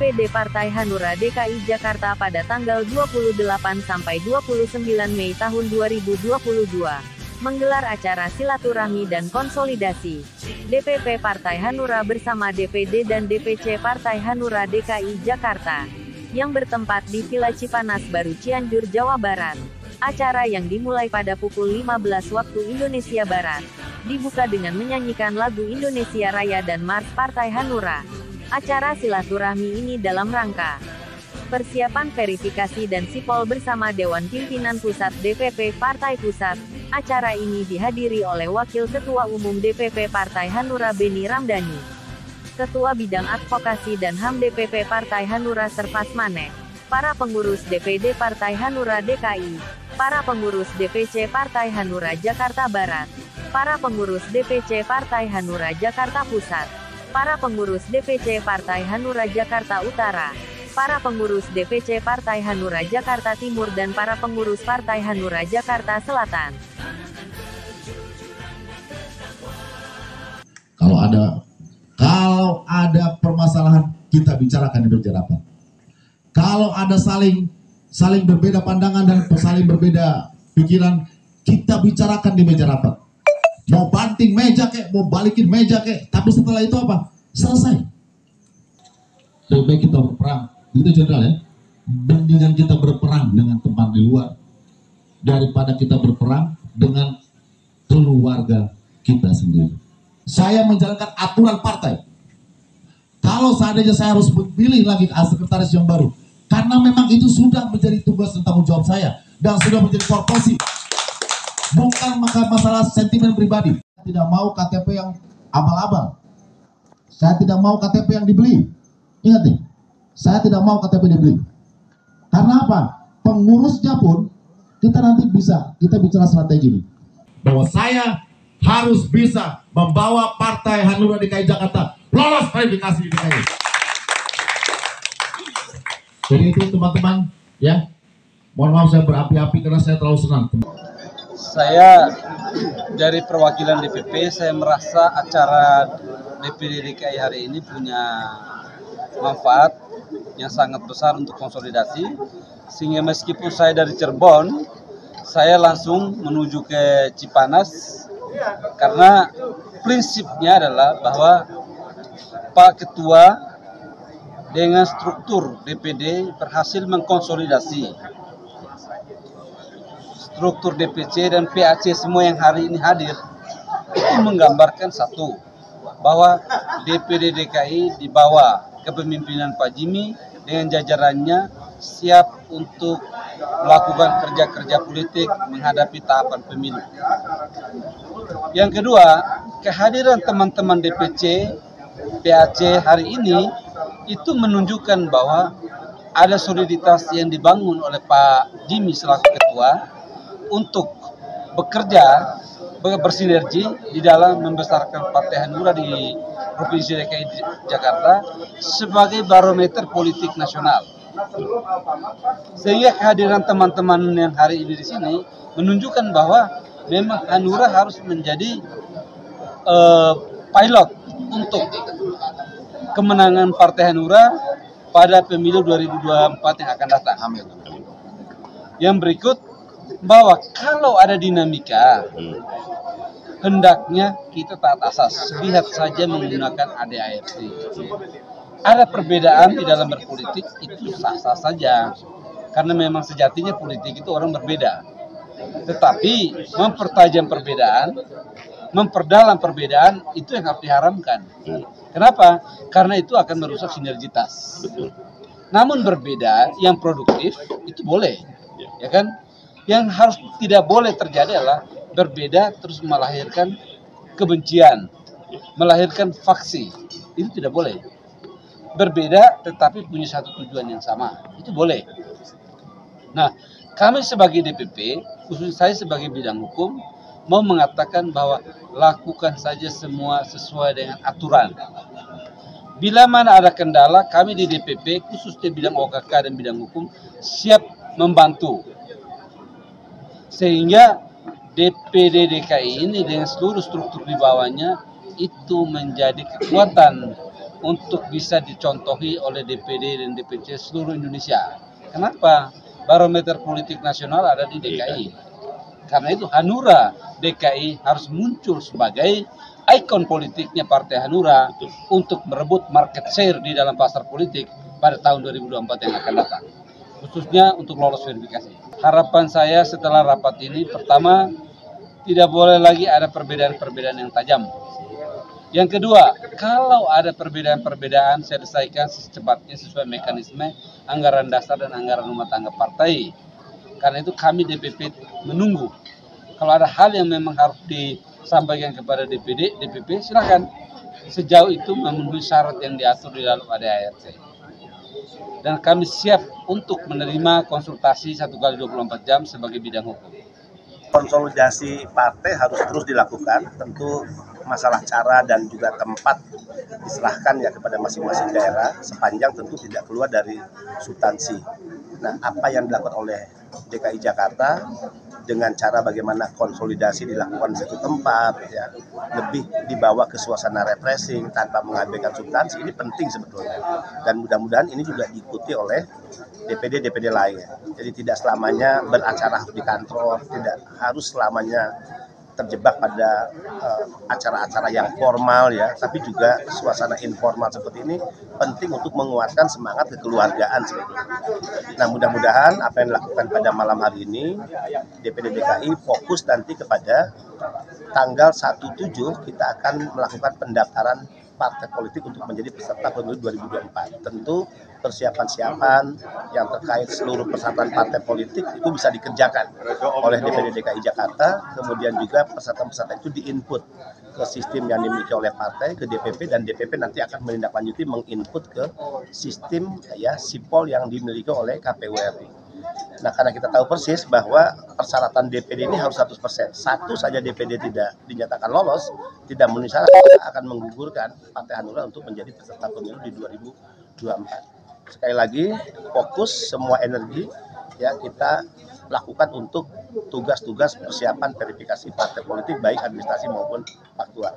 DPD Partai Hanura DKI Jakarta pada tanggal 28 sampai 29 Mei tahun 2022. Menggelar acara silaturahmi dan konsolidasi. DPP Partai Hanura bersama DPD dan DPC Partai Hanura DKI Jakarta, yang bertempat di Villa Cipanas Baru Cianjur, Jawa Barat. Acara yang dimulai pada pukul 15 waktu Indonesia Barat, dibuka dengan menyanyikan lagu Indonesia Raya dan Mars Partai Hanura. Acara silaturahmi ini dalam rangka persiapan verifikasi dan sipol bersama Dewan Pimpinan Pusat DPP Partai Pusat. Acara ini dihadiri oleh Wakil Ketua Umum DPP Partai Hanura Beni Ramdhani, Ketua Bidang Advokasi dan HAM DPP Partai Hanura Serpas Manek, para pengurus DPD Partai Hanura DKI, para pengurus DPC Partai Hanura Jakarta Barat, para pengurus DPC Partai Hanura Jakarta Pusat, para pengurus DPC Partai Hanura Jakarta Utara, para pengurus DPC Partai Hanura Jakarta Timur dan para pengurus Partai Hanura Jakarta Selatan. Kalau ada permasalahan, kita bicarakan di meja rapat. Kalau ada saling berbeda pandangan dan saling berbeda pikiran, kita bicarakan di meja rapat. Mau banting meja kek, mau balikin meja kek, tapi setelah itu apa? Selesai. Lebih baik kita berperang, itu jenderal ya. Mendingan kita berperang dengan teman di luar daripada kita berperang dengan keluarga kita sendiri. Saya menjalankan aturan partai. Kalau seandainya saya harus memilih lagi sekretaris yang baru, karena memang itu sudah menjadi tugas dan tanggung jawab saya, dan sudah menjadi korporasi, bukan masalah sentimen pribadi. Saya tidak mau KTP yang abal-abal. Saya tidak mau KTP yang dibeli. Ingat nih, saya tidak mau KTP dibeli. Karena apa? Pengurusnya pun kita nanti kita bicara strategi nih, bahwa saya harus bisa membawa Partai Hanura DKI Jakarta lolos verifikasi di DKI. Jadi itu teman-teman ya. Mohon maaf saya berapi-api karena saya terlalu senang. Saya dari perwakilan DPP, saya merasa acara DPD DKI hari ini punya manfaat yang sangat besar untuk konsolidasi. Sehingga meskipun saya dari Cirebon, saya langsung menuju ke Cipanas. Karena prinsipnya adalah bahwa Pak Ketua dengan struktur DPD berhasil mengkonsolidasi struktur DPC dan PAC semua yang hari ini hadir. Itu menggambarkan satu, bahwa DPD DKI di bawah kepemimpinan Pak Jimmy dengan jajarannya siap untuk melakukan kerja-kerja politik menghadapi tahapan pemilu. Yang kedua, kehadiran teman-teman DPC, PAC hari ini itu menunjukkan bahwa ada soliditas yang dibangun oleh Pak Jimmy selaku ketua untuk bekerja bersinergi di dalam membesarkan Partai Hanura di Provinsi DKI Jakarta sebagai barometer politik nasional. Sehingga kehadiran teman-teman yang hari ini di sini menunjukkan bahwa memang Hanura harus menjadi pilot untuk kemenangan Partai Hanura pada pemilu 2024 yang akan datang. Yang berikut, bahwa kalau ada dinamika, hendaknya kita taat asas. Lihat saja menggunakan ADART. Ada perbedaan di dalam berpolitik, itu sah-sah saja. Karena memang sejatinya politik itu orang berbeda. Tetapi mempertajam perbedaan, memperdalam perbedaan, itu yang harus diharamkan. Kenapa? Karena itu akan merusak sinergitas. Namun berbeda, yang produktif, itu boleh. Ya kan? Yang harus tidak boleh terjadi adalah berbeda terus melahirkan kebencian, melahirkan faksi. Itu tidak boleh. Berbeda tetapi punya satu tujuan yang sama, itu boleh. Nah, kami sebagai DPP, khusus saya sebagai bidang hukum, mau mengatakan bahwa lakukan saja semua sesuai dengan aturan. Bila mana ada kendala, kami di DPP, khusus di bidang OKK dan bidang hukum, siap membantu. Sehingga DPD DKI ini dengan seluruh struktur di bawahnya, itu menjadi kekuatan untuk bisa dicontohi oleh DPD dan DPC seluruh Indonesia. Kenapa? Barometer politik nasional ada di DKI. Karena itu Hanura DKI harus muncul sebagai ikon politiknya Partai Hanura untuk merebut market share di dalam pasar politik pada tahun 2024 yang akan datang. Khususnya untuk lolos verifikasi. Harapan saya setelah rapat ini, pertama, tidak boleh lagi ada perbedaan-perbedaan yang tajam. Yang kedua, kalau ada perbedaan-perbedaan, selesaikan secepatnya sesuai mekanisme anggaran dasar dan anggaran rumah tangga partai. Karena itu kami DPP menunggu. Kalau ada hal yang memang harus disampaikan kepada DPD, DPP silakan. Sejauh itu memenuhi syarat yang diatur di dalam ADART. Dan kami siap untuk menerima konsultasi 1x24 jam sebagai bidang hukum. Konsolidasi partai harus terus dilakukan, tentu masalah cara dan juga tempat diserahkan ya kepada masing-masing daerah, sepanjang tentu tidak keluar dari substansi. Nah, apa yang dilakukan oleh DKI Jakarta dengan cara bagaimana konsolidasi dilakukan di satu tempat, ya, lebih dibawa ke suasana refreshing tanpa mengabaikan substansi, ini penting sebetulnya. Dan mudah-mudahan ini juga diikuti oleh DPD lain. Jadi tidak selamanya beracara di kantor, tidak harus selamanya terjebak pada acara-acara yang formal ya, tapi juga suasana informal seperti ini penting untuk menguatkan semangat kekeluargaan sebetulnya. Nah, mudah-mudahan apa yang dilakukan pada malam hari ini DPD DKI fokus nanti kepada tanggal 1/7 kita akan melakukan pendaftaran partai politik untuk menjadi peserta pemilu 2024. Tentu persiapan-siapan yang terkait seluruh persyaratan partai politik itu bisa dikerjakan oleh DPD DKI Jakarta, kemudian juga peserta-peserta itu diinput ke sistem yang dimiliki oleh partai, ke DPP, dan DPP nanti akan menindaklanjuti menginput ke sistem ya sipol yang dimiliki oleh KPU RI. Nah, karena kita tahu persis bahwa persyaratan DPD ini harus 100%. Satu saja DPD tidak dinyatakan lolos, tidak memenuhi syarat, akan menggugurkan Partai Hanura untuk menjadi peserta pemilu di 2024. Sekali lagi, fokus semua energi ya kita lakukan untuk tugas-tugas persiapan verifikasi partai politik baik administrasi maupun faktual.